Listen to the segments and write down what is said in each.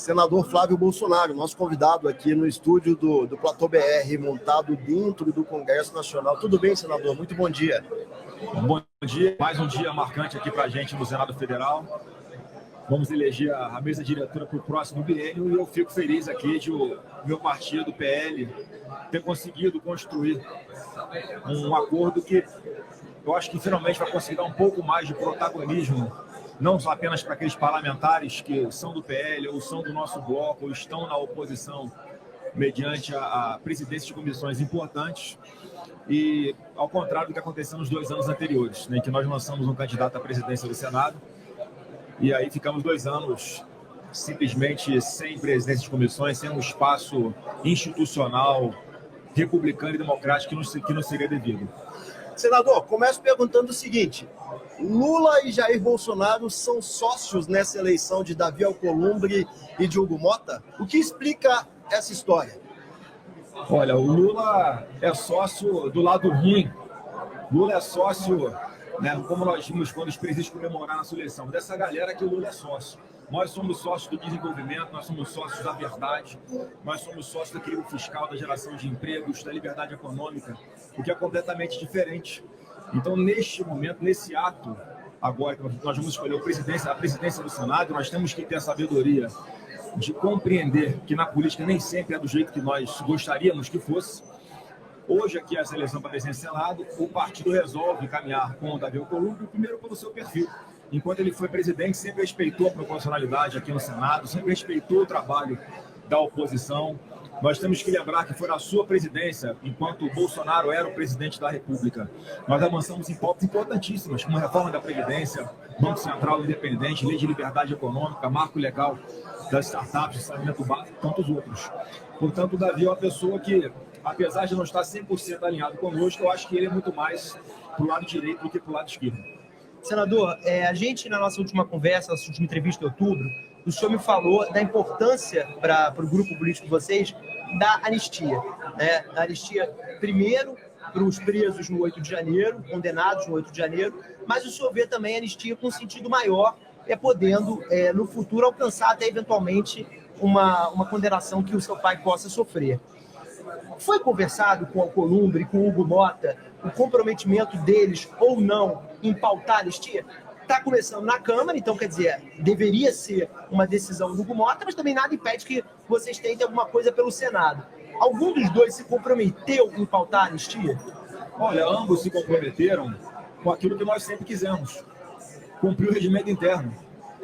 senador Flávio Bolsonaro, nosso convidado aqui no estúdio do Platô BR, montado dentro do Congresso Nacional. Tudo bem, senador? Muito bom dia. Bom dia, mais um dia marcante aqui para a gente no Senado Federal. Vamos eleger a mesa diretora para o próximo biênio e eu fico feliz aqui de o meu partido, o PL, ter conseguido construir um acordo que eu acho que finalmente vai conseguir dar um pouco mais de protagonismo, não só apenas para aqueles parlamentares que são do PL ou são do nosso bloco ou estão na oposição mediante a presidência de comissões importantes, e ao contrário do que aconteceu nos 2 anos anteriores, né, em que nós lançamos um candidato à presidência do Senado e aí ficamos 2 anos simplesmente sem presidência de comissões, sem um espaço institucional, republicano e democrático que não seria devido. Senador, começo perguntando o seguinte: Lula e Jair Bolsonaro são sócios nessa eleição de Davi Alcolumbre e de Hugo Motta? O que explica essa história? Olha, o Lula é sócio do lado ruim. Lula é sócio, né, como nós vimos quando os presidentes comemoraram a sua eleição, dessa galera que o Lula é sócio. Nós somos sócios do desenvolvimento, nós somos sócios da verdade, nós somos sócios do equilíbrio fiscal, da geração de empregos, da liberdade econômica, o que é completamente diferente. Então, neste momento, nesse ato, agora que nós vamos escolher a presidência do Senado, nós temos que ter a sabedoria de compreender que na política nem sempre é do jeito que nós gostaríamos que fosse. Hoje, aqui, a eleição para a presidência do Senado, o partido resolve caminhar com o Davi Alcolumbre, primeiro pelo seu perfil. Enquanto ele foi presidente, sempre respeitou a proporcionalidade aqui no Senado, sempre respeitou o trabalho da oposição. Nós temos que lembrar que foi na sua presidência, enquanto o Bolsonaro era o presidente da República, nós avançamos em pautas importantíssimas, como a reforma da Previdência, Banco Central Independente, Lei de Liberdade Econômica, Marco Legal das Startups, Saneamento Básico e tantos outros. Portanto, o Davi é uma pessoa que, apesar de não estar 100% alinhado conosco, eu acho que ele é muito mais para o lado direito do que para o lado esquerdo. Senador, a gente, na nossa última conversa, nossa última entrevista em outubro, o senhor me falou da importância para o grupo político de vocês da anistia. Né? A anistia, primeiro, para os presos no 8 de janeiro, condenados no 8 de janeiro, mas o senhor vê também a anistia com um sentido maior, podendo, no futuro, alcançar até, eventualmente, uma condenação que o seu pai possa sofrer. Foi conversado com o Alcolumbre e com o Hugo Motta o comprometimento deles ou não em pautar a anistia? Está começando na Câmara, então, quer dizer, deveria ser uma decisão do Hugo Motta, mas também nada impede que vocês tentem alguma coisa pelo Senado. Algum dos dois se comprometeu em pautar a anistia? Olha, ambos se comprometeram com aquilo que nós sempre quisemos: cumprir o regimento interno.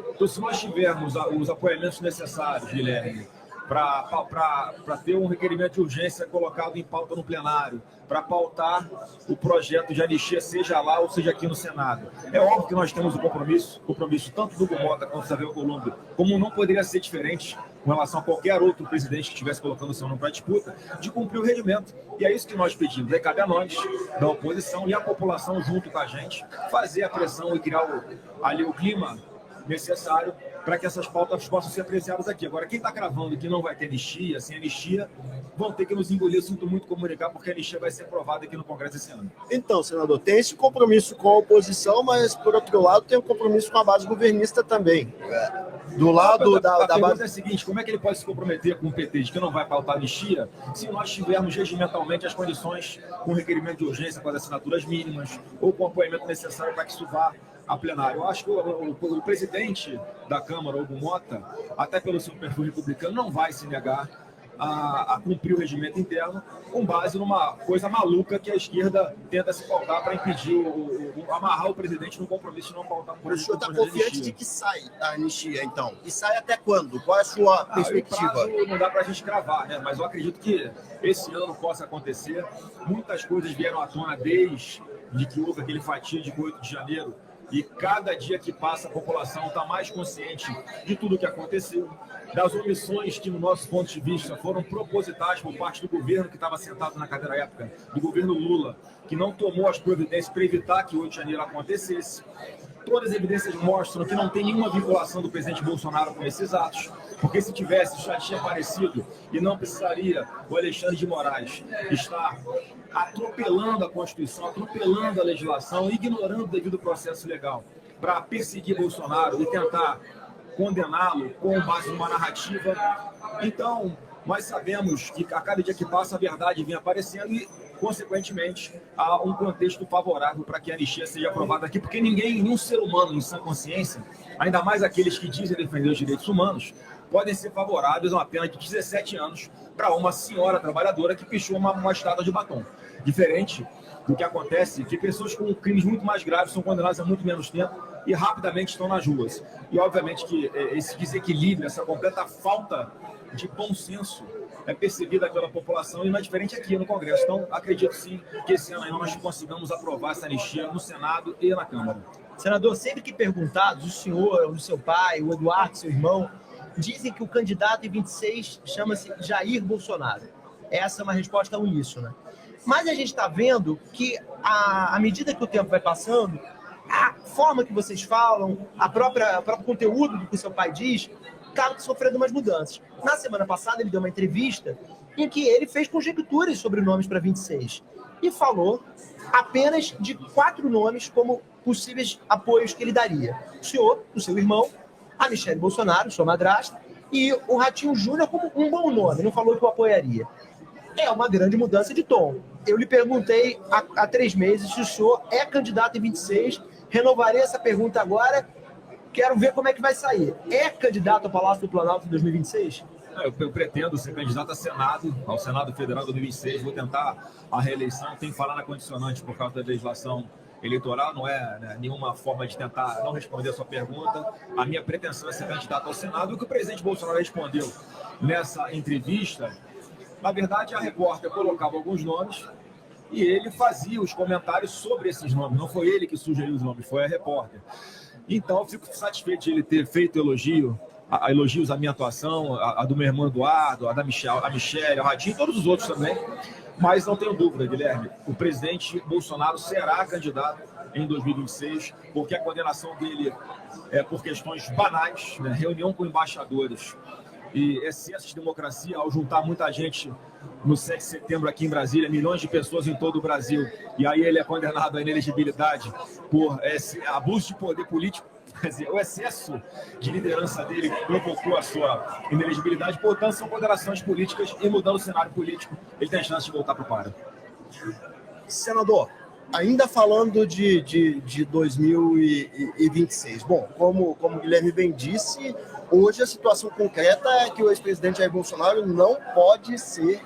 Então, se nós tivermos os apoiamentos necessários, Guilherme, para ter um requerimento de urgência colocado em pauta no plenário, para pautar o projeto de anistia, seja lá ou seja aqui no Senado. É óbvio que nós temos o compromisso tanto do Hugo Motta quanto do Davi Alcolumbre, como não poderia ser diferente com relação a qualquer outro presidente que estivesse colocando o seu nome para disputa, de cumprir o regimento. E é isso que nós pedimos. Aí cabe a nós, da oposição e a população junto com a gente, fazer a pressão e criar ali o clima necessário para que essas pautas possam ser apreciadas aqui. Agora, quem está cravando que não vai ter anistia, sem anistia, vão ter que nos engolir. Eu sinto muito comunicar, porque a anistia vai ser aprovada aqui no Congresso esse ano. Então, senador, tem esse compromisso com a oposição, mas, por outro lado, tem um compromisso com a base governista também. Do lado da base... é a seguinte: como é que ele pode se comprometer com o PT de que não vai pautar anistia se nós tivermos regimentalmente as condições com requerimento de urgência, com as assinaturas mínimas, ou com o apoiamento necessário para que isso vá a plenário? Eu acho que o presidente da Câmara, Hugo Motta, até pelo seu perfil republicano, não vai se negar a cumprir o regimento interno com base numa coisa maluca que a esquerda tenta se pautar para impedir, amarrar o presidente no compromisso de não pautar por isso. O senhor está confiante de que sai a anistia, então? E sai até quando? Qual é a sua perspectiva? Prazo não dá para a gente cravar, né? Mas eu acredito que esse ano possa acontecer. Muitas coisas vieram à tona desde que houve aquele fatídico 8 de janeiro, e cada dia que passa a população está mais consciente de tudo o que aconteceu, das omissões que, no nosso ponto de vista, foram propositais por parte do governo que estava sentado na cadeira à época, do governo Lula, que não tomou as providências para evitar que o 8 de janeiro acontecesse. Todas as evidências mostram que não tem nenhuma vinculação do presidente Bolsonaro com esses atos, porque se tivesse, já tinha aparecido e não precisaria o Alexandre de Moraes estar atropelando a Constituição, atropelando a legislação, ignorando o devido processo legal para perseguir Bolsonaro e tentar condená-lo com base numa narrativa. Então, nós sabemos que a cada dia que passa a verdade vem aparecendo e, consequentemente, há um contexto favorável para que a anistia seja aprovada aqui, porque nenhum ser humano em sã consciência, ainda mais aqueles que dizem defender os direitos humanos, podem ser favoráveis a uma pena de 17 anos para uma senhora trabalhadora que pichou uma estátua de batom. Diferente do que acontece, que pessoas com crimes muito mais graves são condenadas a muito menos tempo e rapidamente estão nas ruas. E, obviamente, que esse desequilíbrio, essa completa falta de bom senso é percebida pela população e não é diferente aqui no Congresso. Então, acredito sim que esse ano ainda nós consigamos aprovar essa anistia no Senado e na Câmara. Senador, sempre que perguntados, o senhor, o seu pai, o Eduardo, seu irmão, dizem que o candidato em 26 chama-se Jair Bolsonaro. Essa é uma resposta uníssona. Mas a gente está vendo que, à medida que o tempo vai passando, a forma que vocês falam, o próprio conteúdo do que o seu pai diz, está sofrendo umas mudanças. Na semana passada, ele deu uma entrevista em que ele fez conjecturas sobre nomes para 26 e falou apenas de 4 nomes como possíveis apoios que ele daria. O senhor, o seu irmão, a Michelle Bolsonaro, sua madrasta, e o Ratinho Júnior como um bom nome, não falou que o apoiaria. É uma grande mudança de tom. Eu lhe perguntei há 3 meses se o senhor é candidato em 26, renovarei essa pergunta agora, quero ver como é que vai sair. É candidato ao Palácio do Planalto em 2026? Eu pretendo ser candidato ao Senado Federal em 2026, vou tentar a reeleição, tem que falar na condicionante por causa da legislação eleitoral, não é nenhuma forma de tentar não responder a sua pergunta. A minha pretensão é ser candidato ao Senado. O que o presidente Bolsonaro respondeu nessa entrevista, na verdade, a repórter colocava alguns nomes e ele fazia os comentários sobre esses nomes. Não foi ele que sugeriu os nomes, foi a repórter. Então, eu fico satisfeito de ele ter feito elogios à minha atuação, a do meu irmão Eduardo, a Michelle, a Ratinho e todos os outros também. Mas não tenho dúvida, Guilherme, o presidente Bolsonaro será candidato em 2026, porque a condenação dele é por questões banais, né? Reunião com embaixadores e excesso de democracia, ao juntar muita gente no 7 de setembro aqui em Brasília, milhões de pessoas em todo o Brasil, e aí ele é condenado à inelegibilidade por abuso de poder político. Quer dizer, o excesso de liderança dele provocou a sua inelegibilidade, portanto, são condenações políticas e mudando o cenário político, ele tem a chance de voltar para o páreo. Senador, ainda falando de 2026, bom, como o Guilherme bem disse, hoje a situação concreta é que o ex-presidente Jair Bolsonaro não pode ser.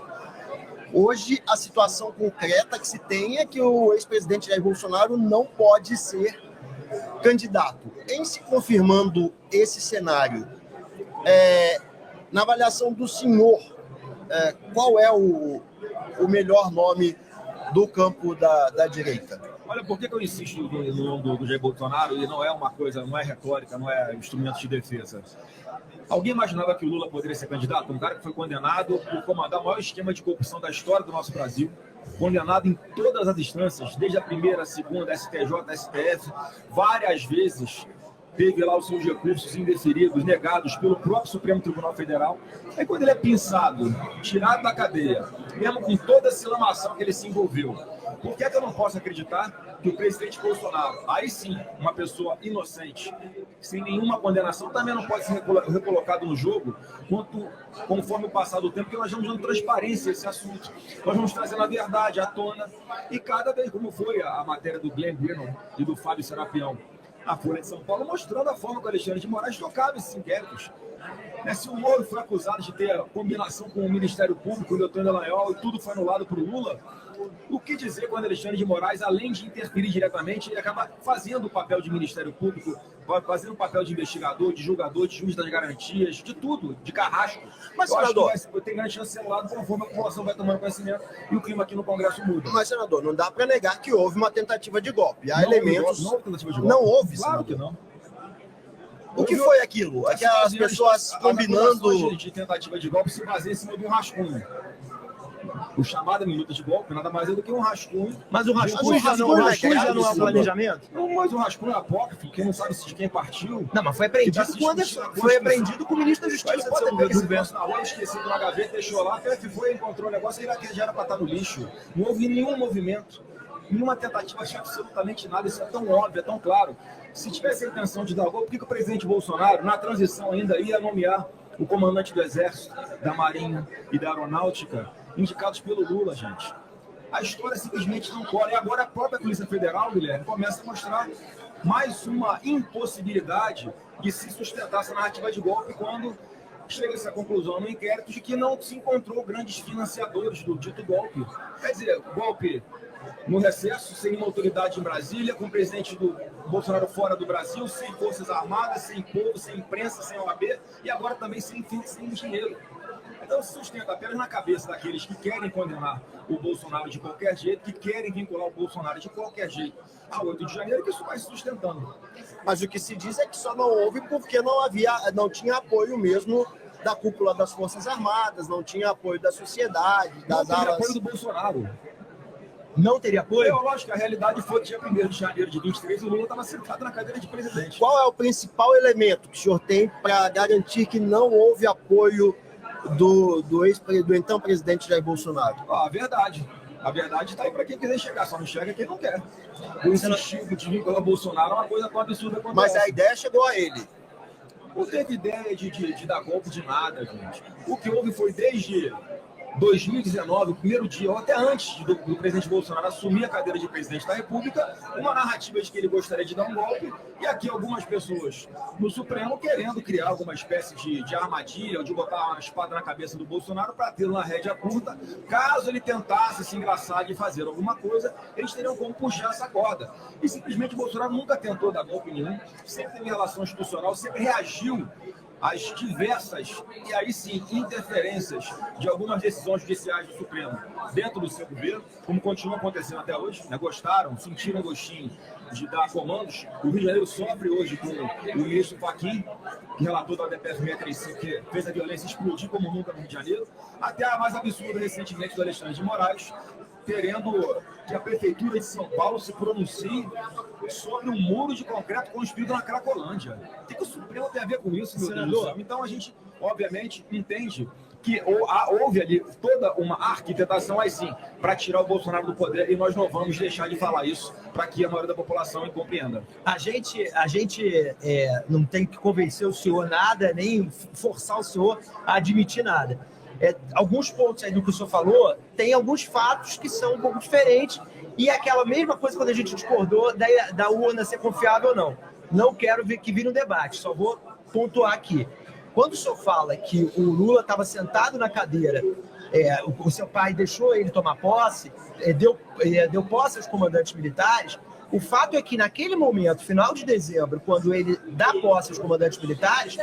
Hoje a situação concreta que se tem é que o ex-presidente Jair Bolsonaro não pode ser candidato. Em se confirmando esse cenário, na avaliação do senhor, qual é o melhor nome do campo da direita? Olha, por que eu insisto no nome do Jair Bolsonaro e não é uma coisa, não é retórica, não é instrumento de defesa? Alguém imaginava que o Lula poderia ser candidato? Um cara que foi condenado por comandar o maior esquema de corrupção da história do nosso Brasil, condenado em todas as instâncias, desde a primeira, a segunda, STJ, STF, várias vezes teve lá os seus recursos indeferidos, negados pelo próprio Supremo Tribunal Federal. Aí quando ele é pinçado, tirado da cadeia, mesmo com toda a cilamação que ele se envolveu, por que eu não posso acreditar que o presidente Bolsonaro, aí sim, uma pessoa inocente, sem nenhuma condenação, também não pode ser recolocado no jogo, conforme o passar do tempo, porque nós vamos dando transparência a esse assunto. Nós vamos trazendo a verdade à tona, e cada vez, como foi a matéria do Glenn Greenwald e do Fábio Serapião, a Folha de São Paulo, mostrando a forma que o Alexandre de Moraes tocava esses inquéritos. Se o Moro foi acusado de ter combinação com o Ministério Público, o Deltan Dallagnol, e tudo foi anulado para o Lula, o que dizer quando Alexandre de Moraes, além de interferir diretamente, ele acaba fazendo o papel de Ministério Público, fazendo o papel de investigador, de julgador, de juiz das garantias, de tudo, de carrasco. Mas, senador, tem grande chance de ser anulado conforme a população vai tomando conhecimento e o clima aqui no Congresso muda. Mas, senador, não dá para negar que houve uma tentativa de golpe. Há elementos... Não houve tentativa de golpe. Não houve, claro senador. Que não. O que foi aquilo? Aquelas pessoas combinando... de tentativa de golpe se baseia em cima de um rascunho. O chamado minuta de golpe nada mais é do que um rascunho. Mas o rascunho já não é um planejamento? Não, mas o rascunho é apócrifo, quem não sabe de quem partiu. Não, mas foi apreendido com o ministro da Justiça. Pode ter pego esse verso na rua, esquecido na gaveta, deixou lá, foi, encontrou o negócio, ele já era para estar no lixo. Não houve nenhum movimento. nenhuma tentativa de absolutamente nada. Isso é tão óbvio, é tão claro. Se tivesse a intenção de dar golpe, por que o presidente Bolsonaro, na transição ainda, ia nomear o comandante do Exército, da Marinha e da Aeronáutica, indicados pelo Lula, gente? A história simplesmente não cola. E agora a própria Polícia Federal, Guilherme, começa a mostrar mais uma impossibilidade de se sustentar essa narrativa de golpe quando chega-se à conclusão no inquérito de que não se encontrou grandes financiadores do dito golpe. Quer dizer, golpe no recesso, sem nenhuma autoridade em Brasília, com o presidente do Bolsonaro fora do Brasil, sem forças armadas, sem povo, sem imprensa, sem OAB e agora também sem dinheiro. Então se sustenta apenas na cabeça daqueles que querem condenar o Bolsonaro de qualquer jeito, que querem vincular o Bolsonaro de qualquer jeito a 8 de janeiro, que isso vai se sustentando. Mas o que se diz é que só não houve porque não tinha apoio mesmo da cúpula das Forças Armadas, não tinha apoio da sociedade, das não alas... apoio do Bolsonaro. Não teria apoio? Eu acho que a realidade foi que dia 1º de janeiro de 23 o Lula estava sentado na cadeira de presidente. Qual é o principal elemento que o senhor tem para garantir que não houve apoio do então presidente Jair Bolsonaro? A verdade está aí para quem quiser chegar, só não chega quem não quer. O incentivo de vincular Bolsonaro é uma coisa tão absurda quanto Mas essa. a ideia chegou a ele. Não teve ideia de dar golpe de nada, gente. O que houve foi desde 2019, o primeiro dia, ou até antes do presidente Bolsonaro assumir a cadeira de presidente da República, uma narrativa de que ele gostaria de dar um golpe, e aqui algumas pessoas no Supremo querendo criar alguma espécie de armadilha, ou de botar uma espada na cabeça do Bolsonaro para tê-lo na rédea curta. Caso ele tentasse se engraçar de fazer alguma coisa, eles teriam como puxar essa corda. E simplesmente o Bolsonaro nunca tentou dar golpe nenhum, sempre teve relação institucional, sempre reagiu às diversas, e aí sim, interferências de algumas decisões judiciais do Supremo dentro do seu governo, como continua acontecendo até hoje, né? Gostaram, sentiram gostinho de dar comandos. O Rio de Janeiro sofre hoje com o ministro Fachin, que relatou da DPF 635, que fez a violência explodir como nunca no Rio de Janeiro, até a mais absurda recentemente do Alexandre de Moraes, querendo que a Prefeitura de São Paulo se pronuncie sobre um muro de concreto construído na Cracolândia. O que o Supremo tem a ver com isso, meu Deus do céu? Então a gente, obviamente, entende que houve ali toda uma arquitetação, aí sim, para tirar o Bolsonaro do poder, e nós não vamos deixar de falar isso para que a maioria da população compreenda. A gente não tem que convencer o senhor nada, nem forçar o senhor a admitir nada. Alguns pontos aí do que o senhor falou, tem alguns fatos que são um pouco diferentes, e é aquela mesma coisa quando a gente discordou da urna ser confiável ou não. Não quero ver que vire um debate, só vou pontuar aqui. Quando o senhor fala que o Lula estava sentado na cadeira, o seu pai deixou ele tomar posse, deu posse aos comandantes militares, o fato é que naquele momento, final de dezembro, quando ele dá posse aos comandantes militares,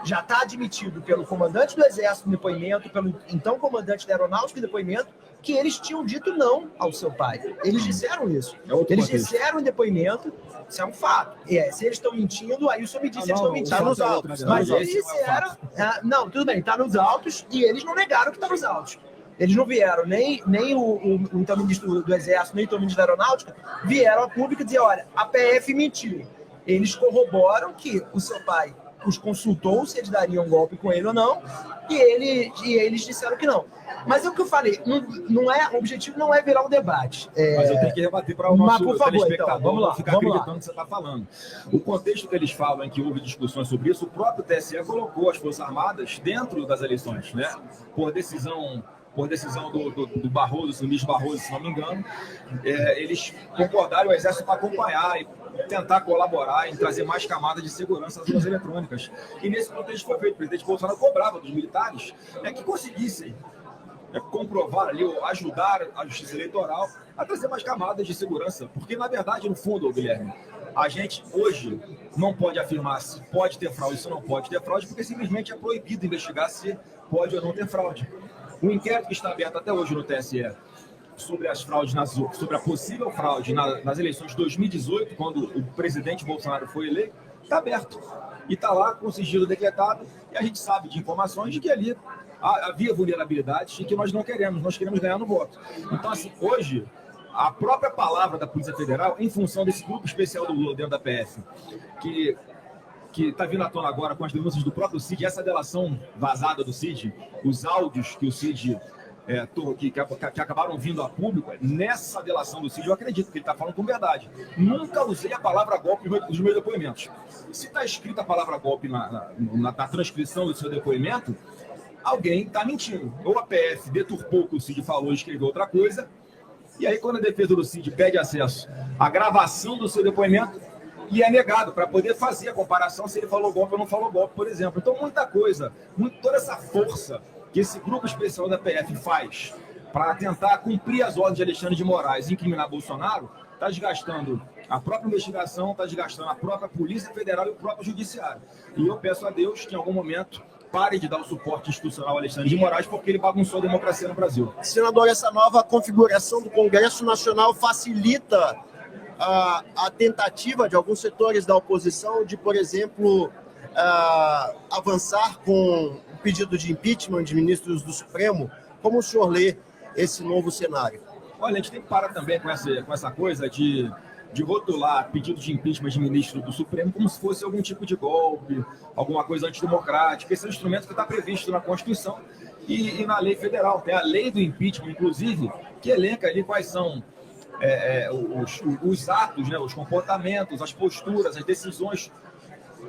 já está admitido pelo comandante do Exército no depoimento, pelo então comandante da Aeronáutica no depoimento, que eles tinham dito não ao seu pai. Eles disseram isso. Eles disseram em depoimento, isso é um fato. Se eles estão mentindo, aí o senhor me disse que eles estão mentindo. Está nos autos. Mas eles disseram... Não, tudo bem, está nos autos, e eles não negaram que está nos autos. Eles não vieram, nem o então ministro do Exército, nem o então ministro da Aeronáutica, vieram a público dizer, olha, a PF mentiu. Eles corroboram que o seu pai os consultou se eles dariam um golpe com ele ou não, e eles disseram que não. Mas é o que eu falei, o objetivo não é virar um debate. Mas eu tenho que rebater para o nosso telespectador, então, vamos lá, ficar acreditando no que você está falando. O contexto que eles falam em que houve discussões sobre isso, o próprio TSE colocou as Forças Armadas dentro das eleições, né? Por decisão do Barroso, do ministro Barroso, se não me engano, eles concordaram o Exército para acompanhar e tentar colaborar em trazer mais camadas de segurança às urnas eletrônicas. E nesse contexto foi feito. O presidente Bolsonaro cobrava dos militares que conseguissem comprovar ali, ou ajudar a justiça eleitoral a trazer mais camadas de segurança. Porque, na verdade, no fundo, Guilherme, a gente hoje não pode afirmar se pode ter fraude ou se não pode ter fraude, porque simplesmente é proibido investigar se pode ou não ter fraude. O inquérito que está aberto até hoje no TSE sobre as fraudes, sobre a possível fraude nas eleições de 2018, quando o presidente Bolsonaro foi eleito, está aberto. E está lá com sigilo decretado, e a gente sabe de informações de que ali havia vulnerabilidades e que nós não queremos, nós queremos ganhar no voto. Então, assim, hoje, a própria palavra da Polícia Federal, em função desse grupo especial do Lula dentro da PF, que está vindo à tona agora com as denúncias do próprio Cid, essa delação vazada do Cid, os áudios que o Cid que acabaram vindo a público, nessa delação do Cid, eu acredito que ele está falando com verdade. Nunca usei a palavra golpe nos meus depoimentos. Se está escrita a palavra golpe na transcrição do seu depoimento, alguém está mentindo. Ou a PF deturpou o que o Cid falou e escreveu outra coisa, e aí quando a defesa do Cid pede acesso à gravação do seu depoimento, e é negado para poder fazer a comparação se ele falou golpe ou não falou golpe, por exemplo. Então, muita coisa, toda essa força que esse grupo especial da PF faz para tentar cumprir as ordens de Alexandre de Moraes e incriminar Bolsonaro, está desgastando a própria investigação, está desgastando a própria Polícia Federal e o próprio Judiciário. E eu peço a Deus que, em algum momento, pare de dar o suporte institucional ao Alexandre de Moraes, porque ele bagunçou a democracia no Brasil. Senador, essa nova configuração do Congresso Nacional facilita a tentativa de alguns setores da oposição de, por exemplo, avançar com o pedido de impeachment de ministros do Supremo. Como o senhor lê esse novo cenário? Olha, a gente tem que parar também com essa coisa de rotular pedido de impeachment de ministro do Supremo como se fosse algum tipo de golpe, alguma coisa antidemocrática. Esse é um instrumento que está previsto na Constituição e na lei federal. Tem a lei do impeachment, inclusive, que elenca ali quais são os atos, né, os comportamentos, as posturas, as decisões,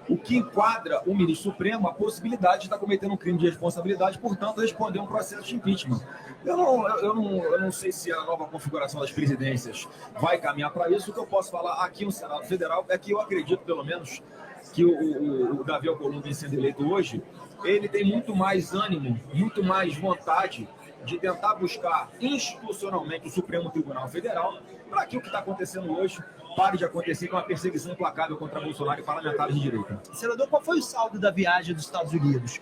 o que enquadra o ministro Supremo a possibilidade de estar cometendo um crime de responsabilidade, portanto, responder um processo de impeachment. Eu não sei se a nova configuração das presidências vai caminhar para isso. O que eu posso falar aqui no Senado Federal é que eu acredito, pelo menos, que o Davi Alcolumbre, sendo eleito hoje, ele tem muito mais ânimo, muito mais vontade de tentar buscar institucionalmente o Supremo Tribunal Federal para que o que está acontecendo hoje pare de acontecer com uma perseguição implacável contra Bolsonaro e parlamentares de direita. Senador, qual foi o saldo da viagem dos Estados Unidos?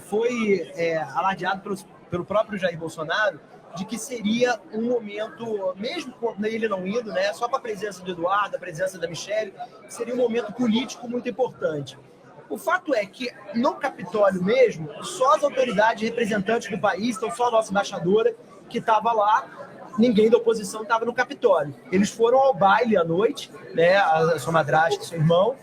Foi alardeado pelo próprio Jair Bolsonaro de que seria um momento, mesmo quando ele não indo, né, só com a presença do Eduardo, a presença da Michelle, seria um momento político muito importante. O fato é que, no Capitólio mesmo, só as autoridades representantes do país, então só a nossa embaixadora que estava lá, ninguém da oposição estava no Capitólio. Eles foram ao baile à noite, né, a sua madrasta, seu irmão,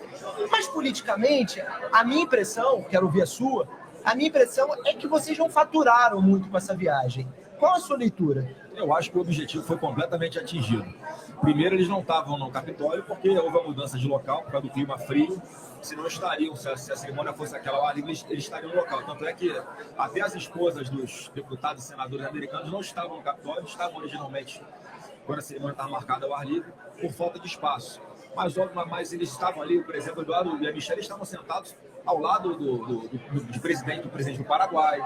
mas politicamente, a minha impressão, quero ouvir a sua, a minha impressão é que vocês não faturaram muito com essa viagem. Qual a sua leitura? Eu acho que o objetivo foi completamente atingido. Primeiro, eles não estavam no Capitólio porque houve a mudança de local por causa do clima frio. Se não estariam, se a cerimônia fosse aquela lá, eles estariam no local. Tanto é que até as esposas dos deputados e senadores americanos não estavam no Capitólio, estavam originalmente, quando a cerimônia estava marcada ao ar livre, por falta de espaço. Mas eles estavam ali, por exemplo, o Eduardo e a Michelle estavam sentados ao lado do presidente do Paraguai,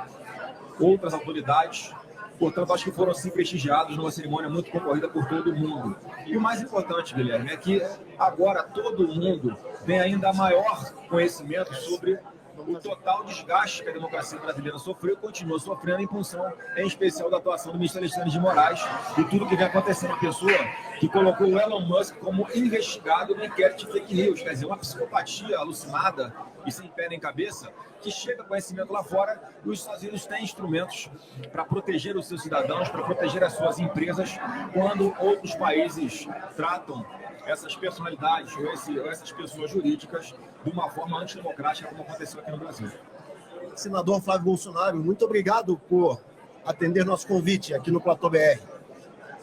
outras autoridades. Portanto, acho que foram sim prestigiados numa cerimônia muito concorrida por todo mundo. E o mais importante, Guilherme, é que agora todo mundo tem ainda maior conhecimento sobre o total desgaste que a democracia brasileira sofreu e continua sofrendo em função, em especial, da atuação do ministro Alexandre de Moraes e tudo que vem acontecendo. Uma pessoa que colocou o Elon Musk como investigado no inquérito de fake news, quer dizer, uma psicopatia alucinada e sem pé nem cabeça, que chega conhecimento lá fora, e os Estados Unidos têm instrumentos para proteger os seus cidadãos, para proteger as suas empresas, quando outros países tratam essas personalidades ou essas pessoas jurídicas de uma forma antidemocrática, como aconteceu aqui no Brasil. Senador Flávio Bolsonaro, muito obrigado por atender nosso convite aqui no Platô BR.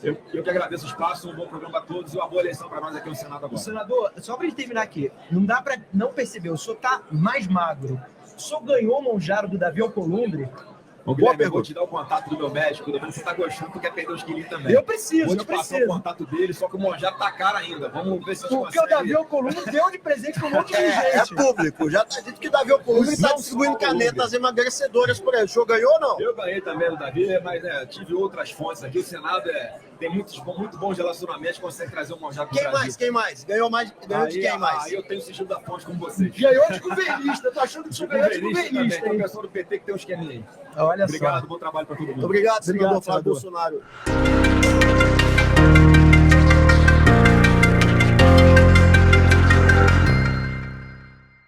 Eu que agradeço o espaço, um bom programa a todos e uma boa eleição para nós aqui no Senado agora. Senador, só para a gente terminar aqui, não dá para não perceber, o senhor está mais magro. O senhor ganhou o Monjaro do Davi Alcolumbre? Boa pergunta. Vou te dar o contato do meu médico, depois você está gostando, tu quer perder os quilinhos também. Eu preciso, vou te passar o contato dele, só que o Monjaro tá caro ainda. Vamos ver se a gente consegue. Porque o Davi Alcolumbre deu de presente com um monte de gente. É público, já está dito que o Davi Alcolumbre está distribuindo canetas emagrecedoras por aí. O senhor ganhou ou não? Eu ganhei também do Davi, mas tive outras fontes aqui. O Senado tem muito bons relacionamentos, consegue trazer o Monjaro pro Brasil. Quem mais? Ganhou de quem mais? Aí eu tenho o sigilo da fonte como vocês. Ganhou de governista, tô achando que você ganhou de governista. Tem o pessoal do PT que tem um esqueminha aí. Olha Obrigado, só. bom trabalho para todo mundo. Obrigado, senador Flávio Bolsonaro.